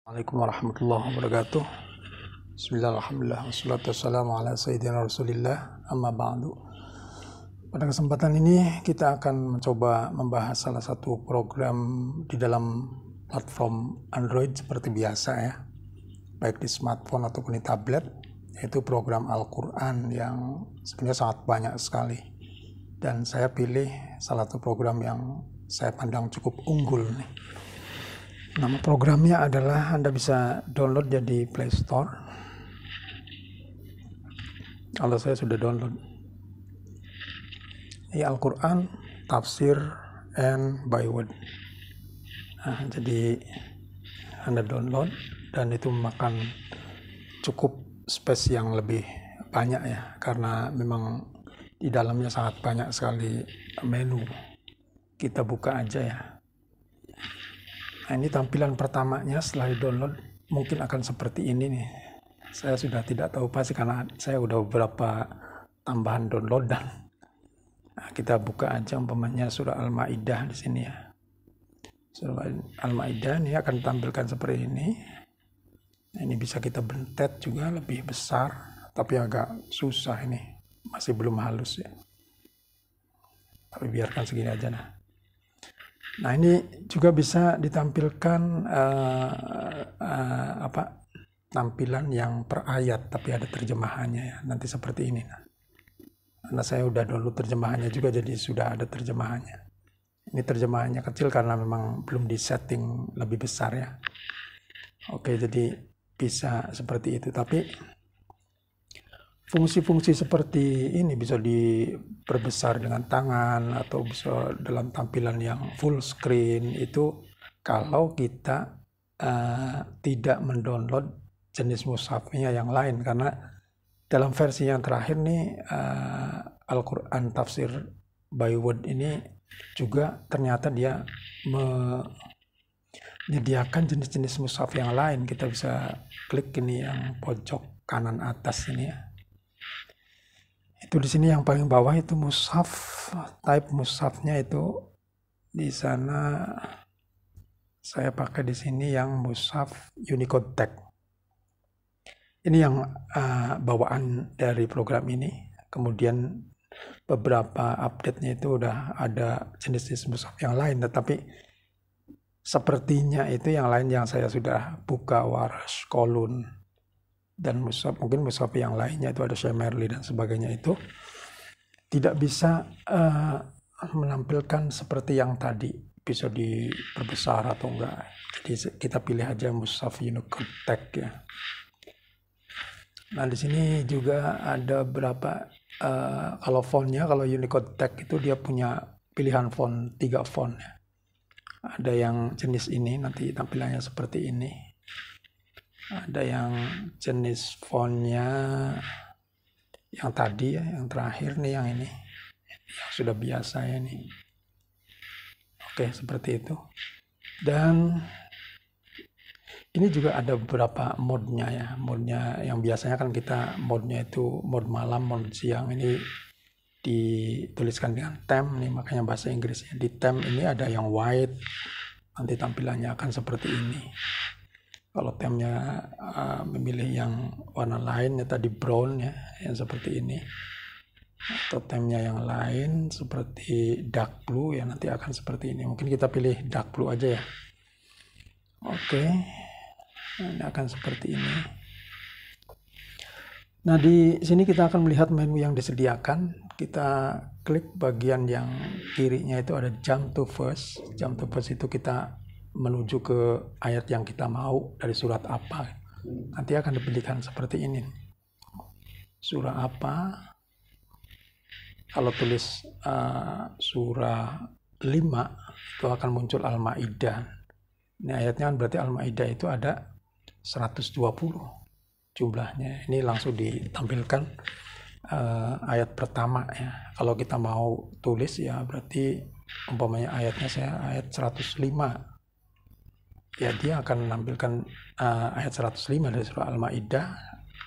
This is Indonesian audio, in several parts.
Assalamualaikum warahmatullahi wabarakatuh. Bismillahirrahmanirrahim. Wassalatu wassalamu ala sayyidina Rasulillah. Amma ba'du. Pada kesempatan ini kita akan mencoba membahas salah satu program di dalam platform Android seperti biasa ya, baik di smartphone ataupun di tablet, yaitu program Al-Quran yang sebenarnya sangat banyak sekali. Dan saya pilih salah satu program yang saya pandang cukup unggul nih. Nama programnya adalah Anda bisa download jadi Play Store. Kalau saya sudah download. Ini Al-Quran, Tafsir, and Byword. Nah, jadi Anda download dan itu memakan cukup space yang lebih banyak ya, karena memang di dalamnya sangat banyak sekali menu. Kita buka aja ya. Nah, ini tampilan pertamanya setelah di-download mungkin akan seperti ini nih. Saya sudah tidak tahu pasti karena saya udah beberapa tambahan download dan kita buka aja umpamanya surah Al-Maidah di sini ya. Surah Al-Maidah ini akan ditampilkan seperti ini. Nah, ini bisa kita bentet juga lebih besar, tapi agak susah ini. Masih belum halus ya. Tapi biarkan segini aja nah. Nah, ini juga bisa ditampilkan tampilan yang per ayat tapi ada terjemahannya ya. Nanti seperti ini. Nah. Karena saya udah download terjemahannya juga jadi sudah ada terjemahannya. Ini terjemahannya kecil karena memang belum disetting lebih besar ya. Oke, jadi bisa seperti itu. Tapi fungsi-fungsi seperti ini bisa diperbesar dengan tangan atau bisa dalam tampilan yang full screen itu kalau kita tidak mendownload jenis mushafnya yang lain, karena dalam versi yang terakhir nih Al-Quran Tafsir Byword ini juga ternyata dia menyediakan jenis-jenis mushaf yang lain. Kita bisa klik ini yang pojok kanan atas ini ya. Itu di sini yang paling bawah itu mushaf, type mushafnya itu di sana saya pakai di sini yang mushaf Unicode Text. Ini yang bawaan dari program ini. Kemudian beberapa update-nya itu udah ada jenis-jenis mushaf yang lain, tetapi sepertinya itu yang lain yang saya sudah buka Warsh, Kolun, dan mushaf, mungkin mushaf yang lainnya itu ada Shemerli dan sebagainya itu tidak bisa menampilkan seperti yang tadi, bisa diperbesar atau enggak. Jadi kita pilih aja mushaf Unicode Text ya. Nah, di sini juga ada berapa kalau fontnya, kalau Unicode Text itu dia punya pilihan font 3 font ya. Ada yang jenis ini nanti tampilannya seperti ini. Ada yang jenis fontnya yang tadi ya, yang terakhir nih, yang ini yang sudah biasa ya nih. Oke, seperti itu. Dan ini juga ada beberapa modenya ya. Modenya yang biasanya kan kita modenya itu mode malam, mode siang. Ini dituliskan dengan theme nih, makanya bahasa Inggrisnya. Di theme ini ada yang white, nanti tampilannya akan seperti ini. Kalau temnya memilih yang warna lain ya tadi brown ya, yang seperti ini. Atau temnya yang lain seperti dark blue ya nanti akan seperti ini. Mungkin kita pilih dark blue aja ya. Oke. Ini akan seperti ini. Nah, di sini kita akan melihat menu yang disediakan. Kita klik bagian yang kirinya itu ada jump to verse. Jump to verse itu kita menuju ke ayat yang kita mau dari surat apa. Nanti akan dipilihkan seperti ini. Surah apa? Kalau tulis surah 5 itu akan muncul Al-Maidah. Ini ayatnya berarti Al-Maidah itu ada 120 jumlahnya. Ini langsung ditampilkan ayat pertama ya. Kalau kita mau tulis ya berarti umpamanya ayatnya saya ayat 105. Ya, dia akan menampilkan ayat 105 dari surah Al-Maidah,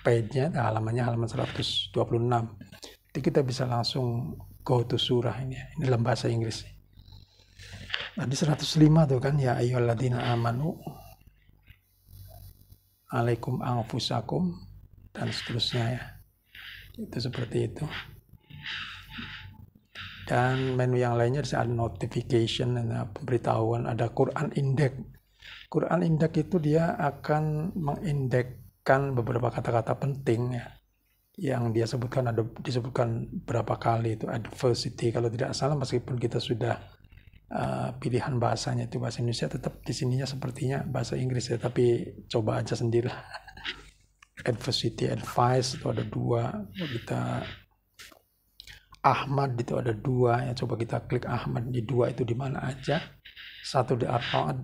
page-nya, halamannya halaman 126. Jadi kita bisa langsung go to surah ini. Ini dalam bahasa Inggris. Nah, di 105 tuh kan ya ayyuhalladzina amanu alaikum anfusakum dan seterusnya ya. Itu seperti itu. Dan menu yang lainnya ada notification, ada pemberitahuan, ada Quran Index. Quran Index itu dia akan mengindekkan beberapa kata-kata penting ya, yang dia sebutkan, ada disebutkan berapa kali itu adversity kalau tidak salah, meskipun kita sudah pilihan bahasanya itu bahasa Indonesia, tetap di sininya sepertinya bahasa Inggris ya, tapi coba aja sendiri. Adversity, advice itu ada 2, kita Ahmad itu ada 2 ya, coba kita klik Ahmad di 2 itu di mana aja. Satu di Ar-Ra'd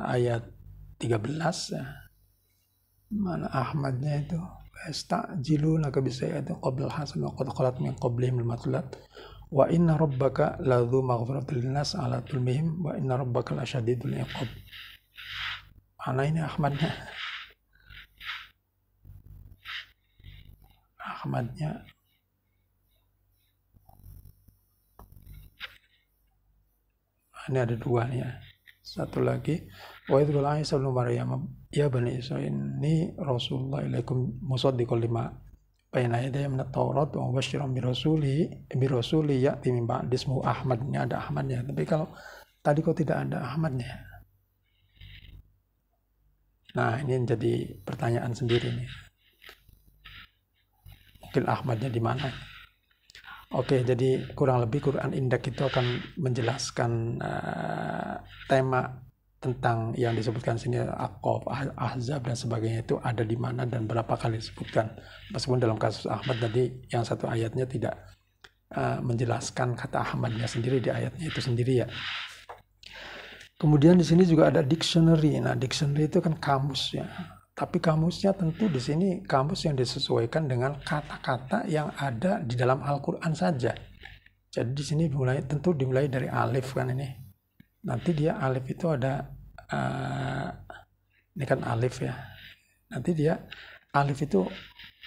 ayat 13 ya. Mana Ahmadnya itu? Yasta'jiluna bisayyi'ati qabla hasan wa qad khalat min qablihim al-mathulat wa inna rabbaka ladzu maghfiratil linnas ala zulmihim wa inna rabbaka lasyadidul iqab. Mana ini Ahmadnya? Ahmadnya ini ada 2 nih ya. Satu lagi, wa idh qala Isa ibnu Maryam ya bani Israil inni rasulullah ilaikum musaddiqan lima baina yadayya minat Taurat wa mubasysyiran bi rasuli ya'ti min ba'di ismuhu Ahmad. Ini ada Ahmadnya. Tapi kalau tadi kok tidak ada Ahmadnya? Nah, ini jadi pertanyaan sendiri nih. Mungkin Ahmadnya di mana? Oke, jadi kurang lebih Quran Index itu akan menjelaskan tema tentang yang disebutkan sini, Aqaf, Ahzab dan sebagainya itu ada di mana dan berapa kali disebutkan. Meskipun dalam kasus Ahmad tadi yang satu ayatnya tidak menjelaskan kata Ahmadnya sendiri di ayatnya itu sendiri ya. Kemudian di sini juga ada dictionary. Nah, dictionary itu kan kamus ya. Tapi kamusnya tentu di sini kamus yang disesuaikan dengan kata-kata yang ada di dalam Al-Quran saja. Jadi di sini tentu dimulai dari alif kan ini. Nanti dia alif itu ada, ini kan alif ya. Nanti dia alif itu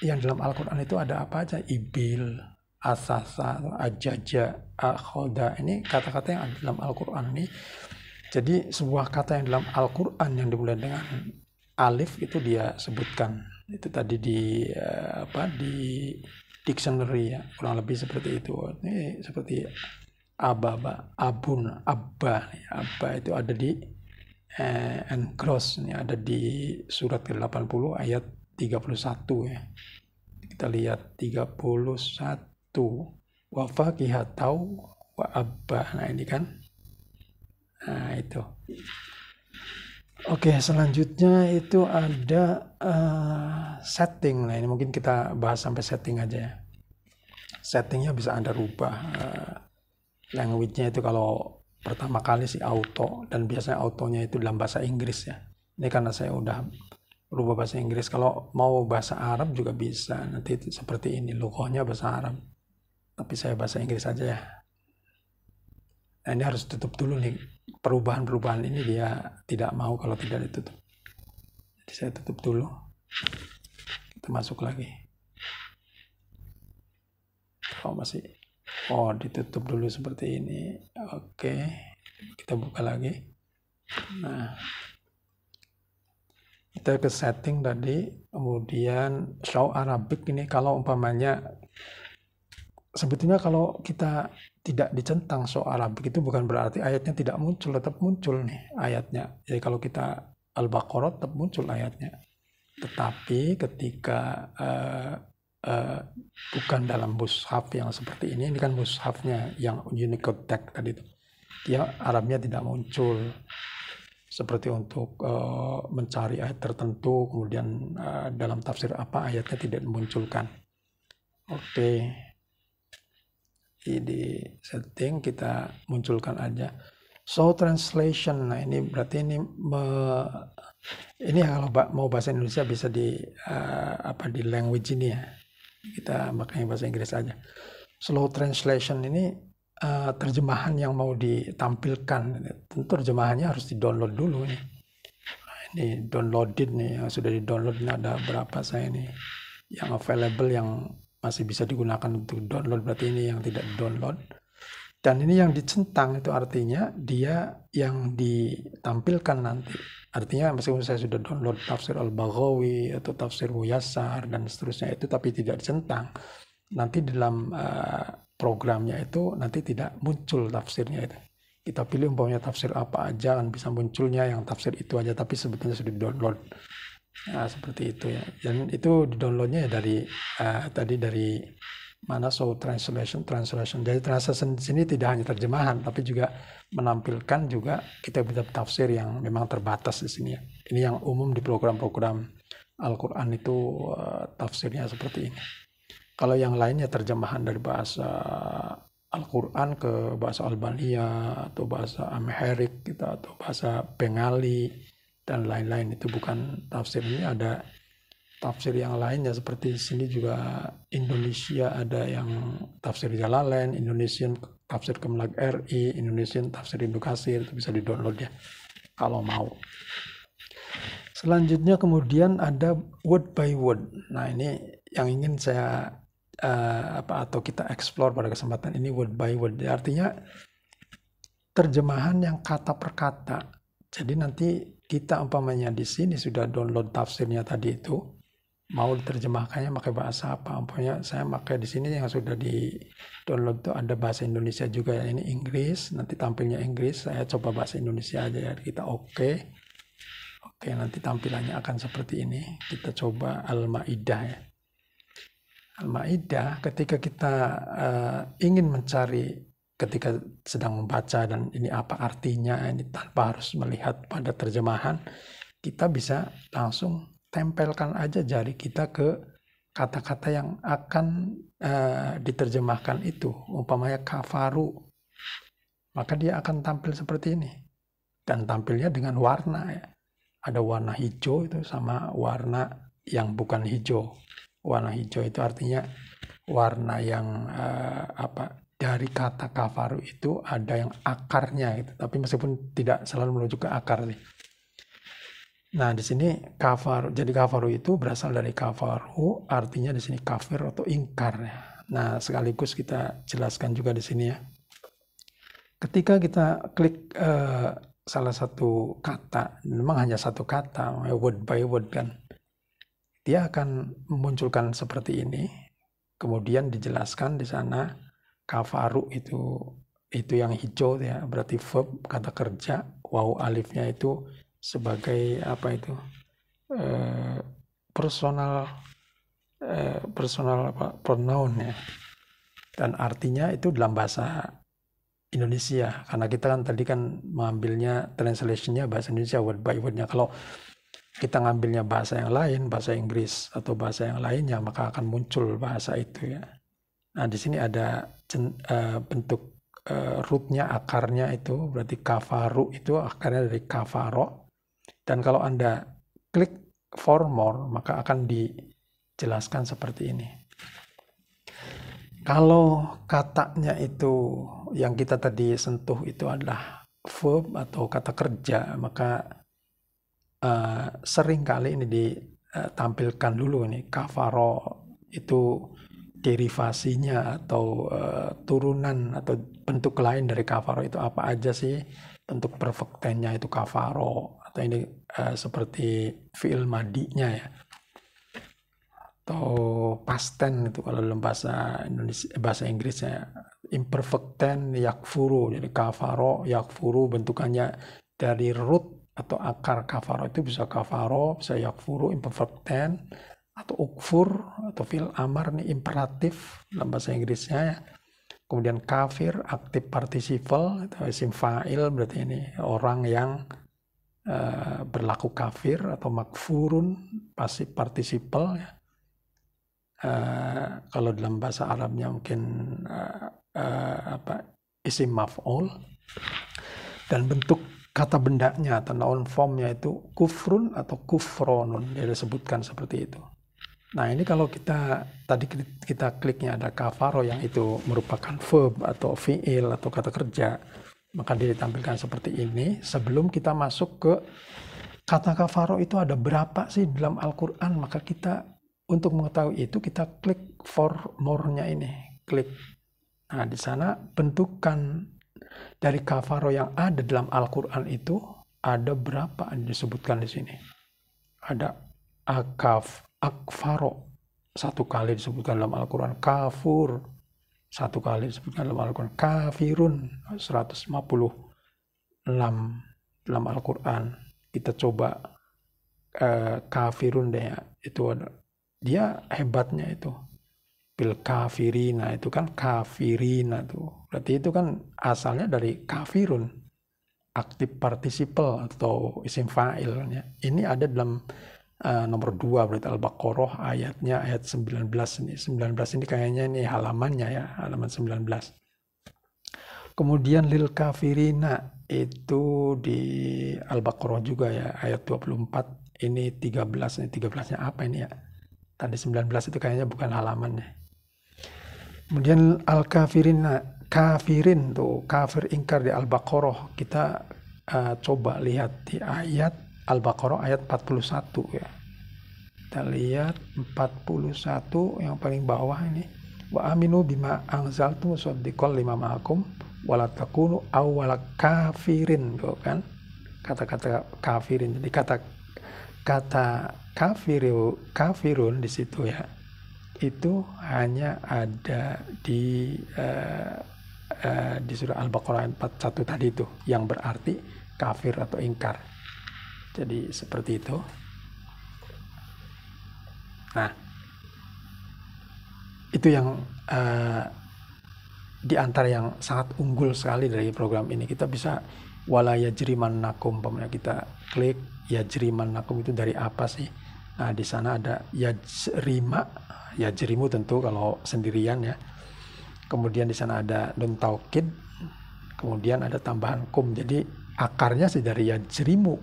yang dalam Al-Quran itu ada apa aja? Ibil, asasa, ajaja, akhoda. Ini kata-kata yang ada dalam Al-Quran ini. Jadi sebuah kata yang dalam Al-Quran yang dimulai dengan alif itu dia sebutkan. Itu tadi di di dictionary ya, kurang lebih seperti itu. Ini seperti ababa, abun, abba. Abba itu ada di Encross, ini ada di surat ke-80 ayat 31 ya. Kita lihat 31. Wa faqihatau wa abba. Nah, ini kan. Nah, itu. Oke, selanjutnya itu ada setting. Nah, ini mungkin kita bahas sampai setting aja ya. Settingnya bisa Anda rubah. Language-nya itu kalau pertama kali sih auto, dan biasanya autonya itu dalam bahasa Inggris ya. Ini karena saya udah rubah bahasa Inggris. Kalau mau bahasa Arab juga bisa. Nanti itu seperti ini, logonya bahasa Arab. Tapi saya bahasa Inggris aja ya. Nah, ini harus tutup dulu nih. Perubahan-perubahan ini dia tidak mau kalau tidak ditutup. Jadi saya tutup dulu. Kita masuk lagi. Oh, masih. Oh, ditutup dulu seperti ini. Oke. Kita buka lagi. Nah. Kita ke setting tadi. Kemudian show Arabic ini kalau umpamanya, sebetulnya kalau kita tidak dicentang show Arabic itu bukan berarti ayatnya tidak muncul, tetap muncul nih ayatnya. Jadi kalau kita Al-Baqarah tetap muncul ayatnya. Tetapi ketika bukan dalam mushaf yang seperti ini kan mushafnya yang Unicode text tadi itu, dia Arabnya tidak muncul. Seperti untuk mencari ayat tertentu, kemudian dalam tafsir apa ayatnya tidak dimunculkan. Oke. Di setting kita munculkan aja show translation. Nah, ini berarti ini kalau mau bahasa Indonesia bisa di di language ini ya, kita makanya bahasa Inggris aja. Slow translation ini terjemahan yang mau ditampilkan. Tentu terjemahannya harus di-download dulu nih. Nah, ini downloaded nih, yang sudah di-download ini ada berapa saya nih yang available, yang masih bisa digunakan untuk download, berarti ini yang tidak download. Dan ini yang dicentang itu artinya dia yang ditampilkan nanti Artinya meskipun saya sudah download tafsir Al-Baghawi atau tafsir Muyassar dan seterusnya itu, tapi tidak dicentang, nanti dalam programnya itu nanti tidak muncul tafsirnya itu. Kita pilih umpamanya tafsir apa aja, kan bisa munculnya yang tafsir itu aja, tapi sebetulnya sudah download. Nah, seperti itu ya. Dan itu di downloadnya ya dari tadi dari mana, so translation. Jadi translation di sini tidak hanya terjemahan, tapi juga menampilkan juga kitab-kitab tafsir yang memang terbatas di sini ya. Ini yang umum di program-program Al-Quran itu tafsirnya seperti ini. Kalau yang lainnya terjemahan dari bahasa Al-Quran ke bahasa Albania atau bahasa Amharic gitu, atau bahasa Bengali dan lain-lain, itu bukan tafsir. Ini ada tafsir yang lainnya seperti di sini juga Indonesia ada yang tafsir Jalalain, Indonesian tafsir Kemenak RI, Indonesian tafsir Indokasir, itu bisa di-download ya kalau mau. Selanjutnya kemudian ada word by word. Nah, ini yang ingin saya atau kita explore pada kesempatan ini, word by word. Artinya terjemahan yang kata per kata. Jadi nanti kita umpamanya di sini sudah download tafsirnya tadi itu, mau diterjemahkannya pakai bahasa apa? Umpamanya saya pakai di sini yang sudah di download itu ada bahasa Indonesia juga ya. Ini Inggris, nanti tampilnya Inggris. Saya coba bahasa Indonesia aja ya. Kita oke, nanti tampilannya akan seperti ini. Kita coba Al-Maidah ya. Al-Maidah ketika kita ingin mencari, ketika sedang membaca dan ini apa artinya, ini tanpa harus melihat pada terjemahan, kita bisa langsung tempelkan aja jari kita ke kata-kata yang akan diterjemahkan itu. Umpamanya kafaru, maka dia akan tampil seperti ini. Dan tampilnya dengan warna ya. Ada warna hijau itu sama warna yang bukan hijau. Warna hijau itu artinya warna yang dari kata kafaru itu ada yang akarnya gitu. Tapi meskipun tidak selalu menuju ke akar sih. Nah, di sini kafaru. Jadi kafaru itu berasal dari kafaru, artinya di sini kafir atau ingkar ya. Nah, sekaligus kita jelaskan juga di sini ya. Ketika kita klik salah satu kata, memang hanya satu kata, word by word kan, dia akan memunculkan seperti ini. Kemudian dijelaskan di sana kafaru itu yang hijau ya, berarti verb, kata kerja. Waw alifnya itu sebagai apa itu? Personal pronoun ya. Dan artinya itu dalam bahasa Indonesia, karena kita kan tadi kan mengambilnya translationnya bahasa Indonesia word by wordnya. Kalau kita ngambilnya bahasa yang lain, bahasa Inggris atau bahasa yang lainnya, maka akan muncul bahasa itu ya. Nah, di sini ada bentuk rootnya, akarnya itu berarti kafaru, itu akarnya dari kafaro. Dan kalau Anda klik for more, maka akan dijelaskan seperti ini. Kalau katanya itu yang kita tadi sentuh itu adalah verb atau kata kerja, maka sering kali ini ditampilkan dulu nih kafaro itu derivasinya atau turunan atau bentuk lain dari kafaro itu apa aja sih. Bentuk perfect tense-nya itu kafaro, atau ini seperti fi'il madinya ya, atau past tense itu kalau dalam bahasa Indonesia, bahasa Inggrisnya imperfect tense yakfuru. Jadi kafaro yakfuru bentukannya dari root atau akar kafaro itu bisa kafaro, bisa yakfuru imperfect tense, atau ukfur atau fi'il amar nih imperatif dalam bahasa Inggrisnya ya. Kemudian kafir aktif participle atau isim fa'il, berarti ini orang yang berlaku kafir, atau makfurun pasif participle ya. Kalau dalam bahasa Arabnya mungkin isim maf'ul. Dan bentuk kata bendanya atau noun formnya itu kufrun atau kufronun, dia disebutkan seperti itu. Nah, ini kalau kita kliknya ada kafaro yang itu merupakan verb atau fi'il atau kata kerja, maka dia ditampilkan seperti ini. Sebelum kita masuk ke kata kafaro itu ada berapa sih dalam Al-Quran, maka kita untuk mengetahui itu kita klik for more-nya ini, klik. Nah, di sana bentukan dari kafaro yang ada dalam Al-Quran itu ada berapa disebutkan di sini? Ada akfaro, satu kali disebutkan dalam Al-Quran. Kafur, satu kali disebutkan dalam Al-Quran. Kafirun, 156 dalam Al-Quran. Kita coba kafirun deh ya. Itu ada, dia hebatnya itu. Bil kafirina, itu kan kafirina tuh. Berarti itu kan asalnya dari kafirun, aktif participle atau isim fa'ilnya. Ini ada dalam nomor 2 berarti Al-Baqarah ayatnya ayat 19 ini. 19 ini kayaknya ini halamannya ya, halaman 19. Kemudian lil kafirina itu di Al-Baqarah juga ya, ayat 24. Ini 13, ini 13-nya apa ini ya? Tadi 19 itu kayaknya bukan halamannya. Kemudian al-kafirina, kafirin tuh, kafir ingkar di Al-Baqarah. Kita coba lihat di ayat Al-Baqarah ayat 41 ya. Kita lihat 41 yang paling bawah ini. Wa aminu bima anzaltu musaddiqan lima ma'akum wala takunu awwala kafirin, tuh kan. Kata-kata kafirin. Jadi kata kafirun di situ ya. Itu hanya ada di surah Al-Baqarah 41 tadi itu, yang berarti kafir atau ingkar. Jadi seperti itu. Nah, itu yang di antara yang sangat unggul sekali dari program ini. Kita bisa wala yajrimannakum, pokoknya kita klik yajrimannakum itu dari apa sih? Nah, di sana ada yajrimu tentu kalau sendirian ya. Kemudian di sana ada nun taukid, kemudian ada tambahan kum. Jadi akarnya sih dari yajrimu.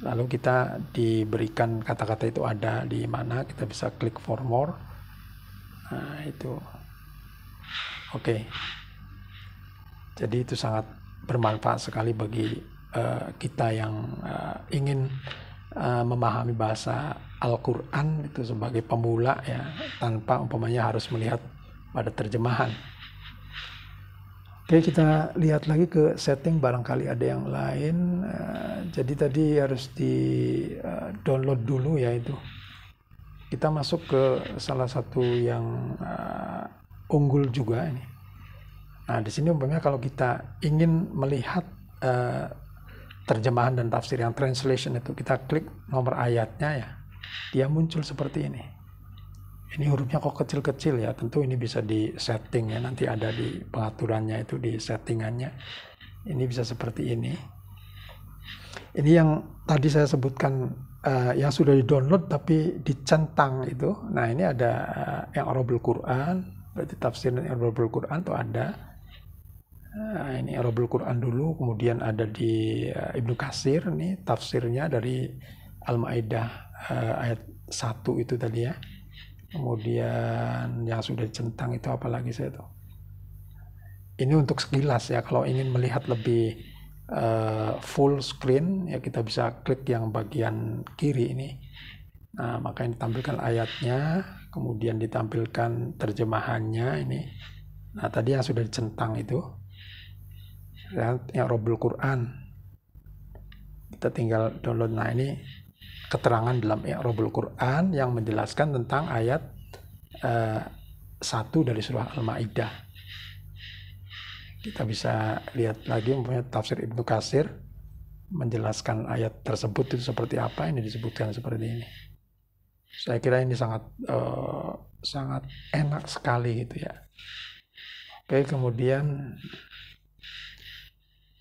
Lalu kita diberikan kata-kata itu ada di mana, kita bisa klik for more. Nah, itu. Oke. Jadi itu sangat bermanfaat sekali bagi kita yang ingin memahami bahasa Al-Quran itu sebagai pemula ya, tanpa umpamanya harus melihat pada terjemahan. Oke, kita lihat lagi ke setting, barangkali ada yang lain. Jadi tadi harus di download dulu ya itu. Kita masuk ke salah satu yang unggul juga ini. Nah, di sini umpamanya kalau kita ingin melihat terjemahan dan tafsir yang translation itu, kita klik nomor ayatnya ya, dia muncul seperti ini. Ini hurufnya kok kecil-kecil ya, tentu ini bisa di setting ya, nanti ada di pengaturannya itu, di settingannya. Ini bisa seperti ini. Ini yang tadi saya sebutkan yang sudah di download tapi dicentang itu. Nah, ini ada yang I'rabul Quran, berarti tafsir dan I'rabul Quran tuh ada. Nah, ini I'rabul Quran dulu, kemudian ada di Ibnu Katsir nih tafsirnya dari Al-Maidah ayat 1 itu tadi ya. Kemudian yang sudah dicentang itu apalagi saya tuh. Ini untuk sekilas ya, kalau ingin melihat lebih full screen ya kita bisa klik yang bagian kiri ini. Nah, maka ini ditampilkan ayatnya, kemudian ditampilkan terjemahannya ini. Nah, tadi yang sudah dicentang itu yang I'rabul Quran, kita tinggal download. Nah, ini keterangan dalam I'rabul Quran yang menjelaskan tentang ayat 1 dari surah Al-Maidah. Kita bisa lihat lagi umpamanya tafsir Ibnu Katsir menjelaskan ayat tersebut itu seperti apa, ini disebutkan seperti ini. Saya kira ini sangat enak sekali gitu ya. Oke, kemudian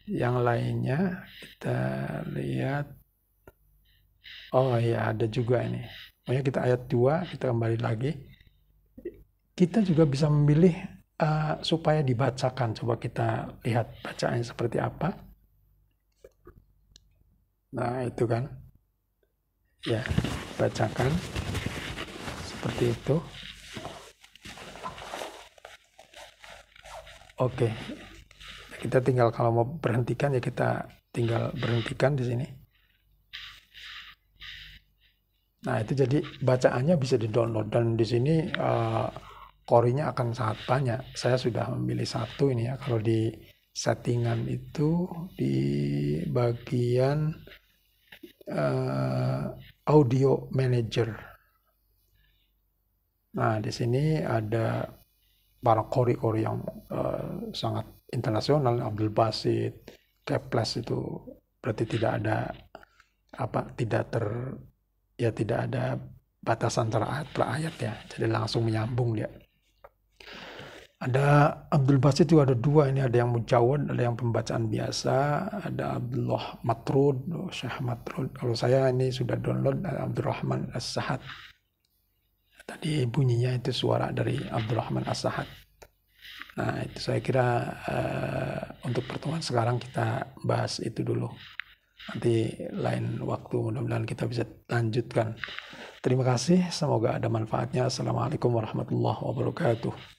yang lainnya kita lihat. Oh ya, ada juga ini. Pokoknya kita ayat 2, kita kembali lagi. Kita juga bisa memilih supaya dibacakan. Coba kita lihat bacaannya seperti apa. Nah, itu kan. Ya, bacakan. Seperti itu. Oke. Kita tinggal kalau mau berhentikan ya kita tinggal berhentikan di sini. Nah, itu jadi bacaannya bisa di-download dan di sini qorinya akan sangat banyak. Saya sudah memilih satu ini ya. Kalau di settingan itu di bagian audio manager. Nah, di sini ada para kori-kori yang sangat internasional, Abdul Basit, Keples itu berarti tidak ada tidak ada batasan antara ayat per ayat ya, jadi langsung menyambung dia. Ada Abdul Basit juga ada dua ini, ada yang mujawad, ada yang pembacaan biasa, ada Abdullah Matrud, Syekh Matrud. Kalau saya ini sudah download Abdurrahman As-Sahad. Tadi bunyinya itu suara dari Abdurrahman As-Sahad. Nah, itu saya kira untuk pertemuan sekarang kita bahas itu dulu. Nanti lain waktu mudah-mudahan kita bisa lanjutkan. Terima kasih, semoga ada manfaatnya. Assalamualaikum warahmatullahi wabarakatuh.